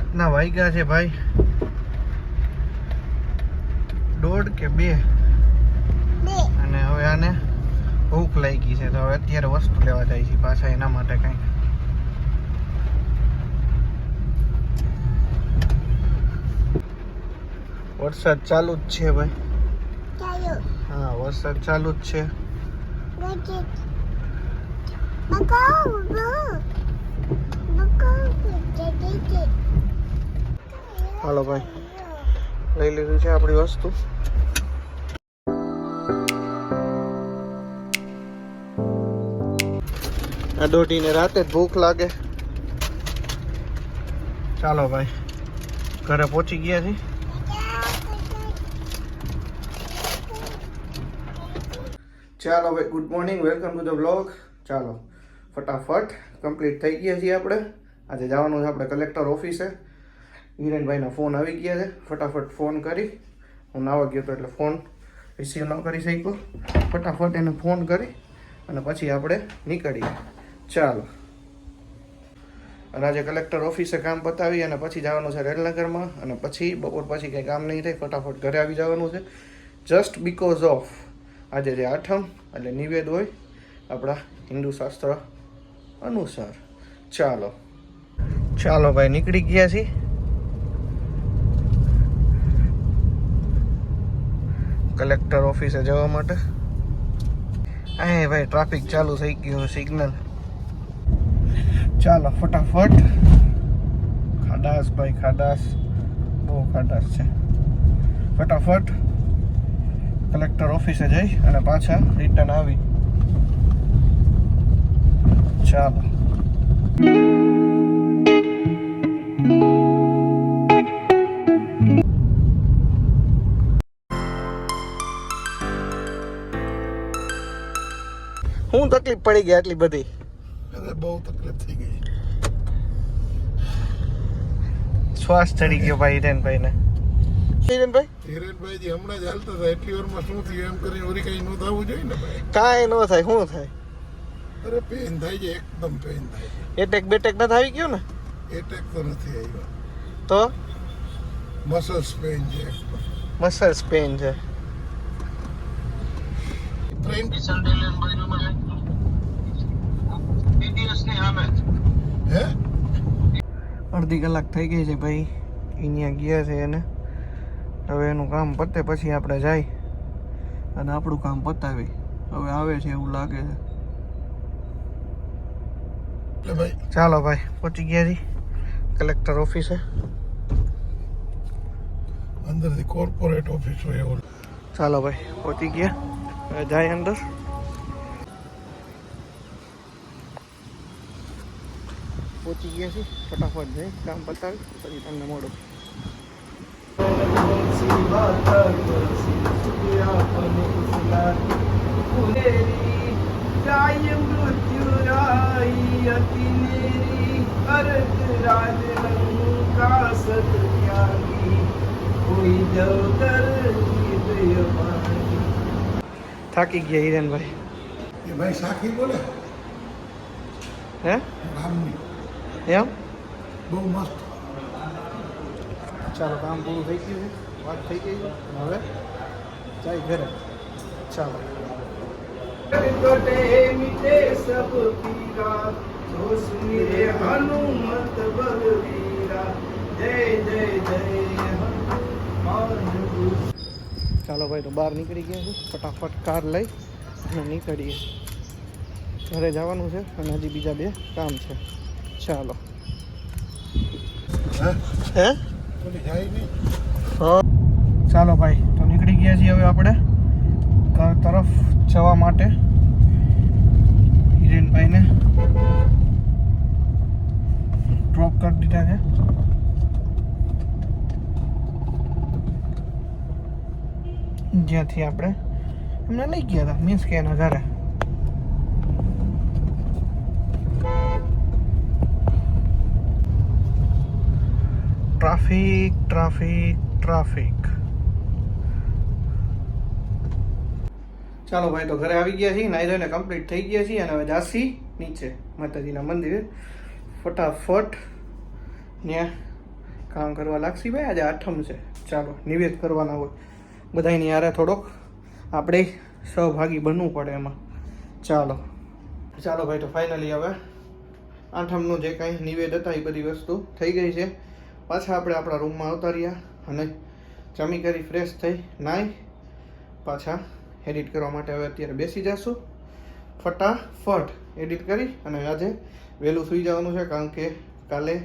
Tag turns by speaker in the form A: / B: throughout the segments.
A: રાતના વાગ્યા છે ભાઈ 1:30 કે 2 અને હવે આને ભૂખ લાગી છે તો હવે અત્યારે વસ્તુ લેવા જાય છે પાછા એના માટે કંઈક. વરસાદ ચાલુ જ છે ભાઈ. હા વરસાદ ચાલુ જ છે. હાલો ભાઈ લઈ લીધું છે આપણી વસ્તુ. આ દોઢીને રાતે જ ભૂખ લાગે. ચાલો ભાઈ ઘરે પહોંચી ગયા છીએ. ચાલો ભાઈ good morning, welcome to the vlog. ચાલો ફટાફટ કમ્પ્લીટ થઈ ગયા છીએ આપણે. આજે જવાનું છે આપણે કલેક્ટર ઓફિસે. હિરેનભાઈના ફોન આવી ગયા છે. ફટાફટ ફોન કરી, હું નાવા ગયો હતો એટલે ફોન રિસીવ ન કરી શક્યો. ફટાફટ એને ફોન કરી અને પછી આપણે નીકળીએ. ચાલો અને આજે કલેક્ટર ઓફિસે કામ પતાવી અને પછી જવાનું છે રેલનગરમાં અને પછી બપોર પછી કંઈ કામ નહીં થાય, ફટાફટ ઘરે આવી જવાનું છે. જસ્ટ બીકોઝ ઓફ આજે જે આઠમ એટલે નિવેદ હોય આપણા હિન્દુ શાસ્ત્ર અનુસાર. ચાલો ચાલો ભાઈ નીકળી ગયા છીએ. કલેક્ટર ઓફિસે જવા માટે. અહીં ભાઈ ટ્રાફિક ચાલુ થઈ ગયું સિગ્નલ. ચાલો ફટાફટ. ખાડાસ ભાઈ ખાડાસ, બહુ ખાડાસ છે. ફટાફટ કલેક્ટર ઓફિસે જઈ અને પાછા રિટર્ન આવી. ચાલો હું તકલીફ પડી ગઈ આટલી બધી?
B: બહુ તકલીફ થઈ ગઈ.
A: શ્વાસ ચડી ગયો ભાઈ હિરેનભાઈ ને.
B: હિરેનભાઈ જી હમણાં જ હાલતા હતા એટલી વારમાં શું થયું એમ કરીને ઓરી કઈ ન થવું જોઈએ ને ભાઈ.
A: કાંઈ ન થાય. શું થાય?
B: અરે પેન થાય છે, એકદમ પેન થાય છે.
A: એટેક બેટેક નથી આવી ગયો ને?
B: એટેક તો નથી આવ્યો,
A: તો
B: મસલ્સ પેન છે.
A: મસલ્સ પેન છે.
B: ટ્રેન હે
A: અડધી કલાક થઈ ગઈ છે ભાઈ. અહીંયા ગયા છે એને. હવે એનું કામ પતે પછી આપણે જાય અને આપણું કામ પતાવી. હવે આવે છે એવું લાગે છે.
B: ભાઈ
A: ચાલો ભાઈ પહોંચી ગયા છીએ કલેક્ટર ઓફિસે.
B: અંદરથી કોર્પોરેટ ઓફિસ હોય એવું.
A: ચાલો ભાઈ પહોંચી ગયા. હવે જાય અંદર. પહોંચી ગયા છીએ. ફટાફટ જઈ કામ પતાવી પછી તમને મળું. થાકી ગયા હિરેનભાઈ.
B: એ ભાઈ સાખી બોલે
A: હે
B: રામની
A: એમ?
B: બહુ મસ્ત.
A: ચાલો કામ પૂરું થઈ ગયું છે. વાત થઈ ગઈ છે. હવે જાય ઘરે. ચાલો હનુમત બલવીરા જય જય જય. ચાલો ભાઈ તો બહાર નીકળી ગયા છે. ફટાફટ કાર લઈ અને નીકળીએ. ઘરે જવાનું છે અને હજી બીજા 2 કામ છે. ચાલો હે
B: જાય નહીં.
A: ચાલો ભાઈ તો નીકળી ગયા છીએ હવે આપણે ઘર તરફ જવા માટે. હિરેનભાઈને ડ્રોપ કરી દીધા છે. જ્યાંથી આપણે એમને લઈ ગયા હતા મીન્સ કે એના ઘરે. Traffic traffic traffic. ચાલો ભાઈ તો ઘરે આવી ગયા છીએ. નાઈ ધોઈને કમ્પ્લીટ થઈ ગયા છીએ અને હવે જાસી નીચે માતાજીના મંદિરે. ફટાફટ ત્યાં કામ કરવા લાગશી ભાઈ. આજે આઠમ છે, ચાલો નિવેદ કરવાના હોય બધાની યારે થોડોક આપણે સહભાગી બનવું પડે એમાં. ચાલો ચાલો ભાઈ, તો ફાઇનલી હવે આઠમનું જે કાંઈ નિવેદ હતા એ બધી વસ્તુ થઈ ગઈ છે. પાછા આપણે આપણા રૂમમાં આવતા રહ્યા અને જમી કરી ફ્રેશ થઈ નાહી પાછા એડિટ કરવા માટે હવે અત્યારે બેસી જશું. ફટાફટ એડિટ કરી અને આજે વહેલું સૂઈ જવાનું છે, કારણ કે કાલે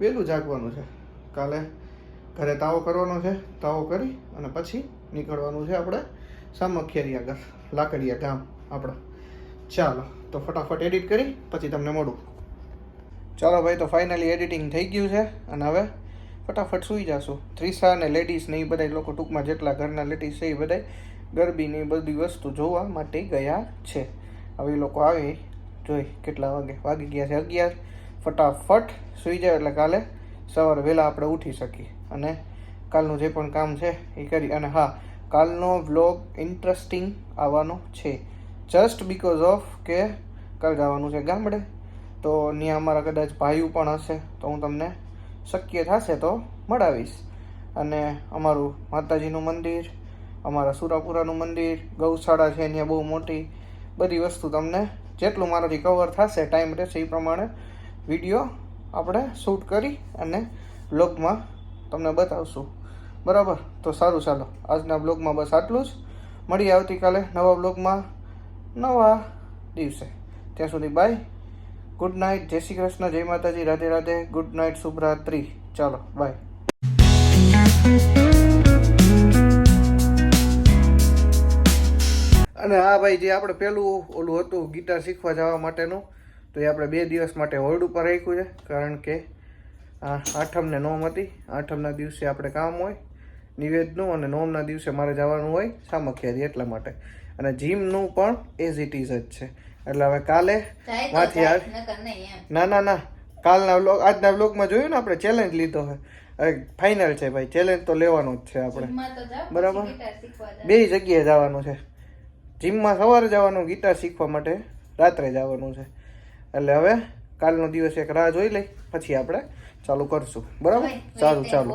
A: વહેલું જાગવાનું છે. કાલે ઘરે તાવો કરવાનો છે, તાવો કરી અને પછી નીકળવાનું છે આપણે સામખિયારી આગળ, લાકડીયા ગામ આપણા. ચાલો તો ફટાફટ એડિટ કરી પછી તમને મળું. ચાલો ભાઈ, તો ફાઇનલી એડિટિંગ થઈ ગયું છે અને હવે ફટાફટ સૂઈ જશું. ત્રિષા અને લેડીઝ ને એ બધા લોકો, ટૂંકમાં જેટલા ઘરના લેડીઝ છે એ બધા ગરબીની બધી વસ્તુ જોવા માટે ગયા છે. હવે એ લોકો આવી જોઈ કેટલા વાગી ગયા છે 11. ફટાફટ સૂઈ જાય એટલે કાલે સવારે વહેલા આપણે ઉઠી શકીએ અને કાલનું જે પણ કામ છે એ કરી. અને હા, કાલનો વ્લોગ ઇન્ટરેસ્ટિંગ આવવાનો છે, જસ્ટ બીકોઝ ઓફ કે કાલ જવાનું છે ગામડે. તો ત્યાં અમારા કદાચ ભાઈઓ પણ હશે, તો હું તમને શક્ય થશે તો મળાવીશ. અને અમારું માતાજીનું મંદિર, અમારા સુરાપુરાનું મંદિર, ગૌશાળા છે ત્યાં બહુ મોટી, બધી વસ્તુ તમને જેટલું મારાથી કવર થશે, ટાઈમ રહેશે એ પ્રમાણે વિડીયો આપણે શૂટ કરી અને બ્લોગમાં તમને બતાવશું. બરાબર, તો સારું, ચાલો આજના બ્લોગમાં બસ આટલું જ. મળીએ આવતીકાલે નવા બ્લોગમાં નવા દિવસે. ત્યાં સુધી બાય, ગુડ નાઇટ, જય શ્રી કૃષ્ણ, જય માતાજી, રાધે રાધે, ગુડ નાઇટ, શુભરાત્રિ. ચાલો બાય. અને હા ભાઈ, જે આપણે પેલું ઓલું હતું ગિટાર શીખવા જવા માટેનું, તો એ આપણે 2 દિવસ માટે હોલ્ડ ઉપર રાખ્યું છે, કારણ કે આ આઠમને નોમ હતી. આઠમના દિવસે આપણે કામ હોય નિવેદનું, અને નોમના દિવસે મારે જવાનું હોય સામખિયારી, એટલા માટે. અને જીમનું પણ એઝ ઇટ ઇઝ જ છે. એટલે હવે કાલે માંથી ના કાલના વ્લોગ, આજના વ્લોગમાં જોયું ને આપણે ચેલેન્જ લીધો છે, હવે ફાઇનલ છે ભાઈ, ચેલેન્જ તો લેવાનું જ છે આપણે. બરાબર, 2 જગ્યાએ જવાનું છે. જીમમાં સવારે જવાનું ગિટાર શીખવા માટે, રાત્રે જવાનું છે. એટલે હવે કાલનો દિવસ એક રાહ જોઈ લઈ, પછી આપણે ચાલુ કરશું. બરાબર, સારું ચાલો.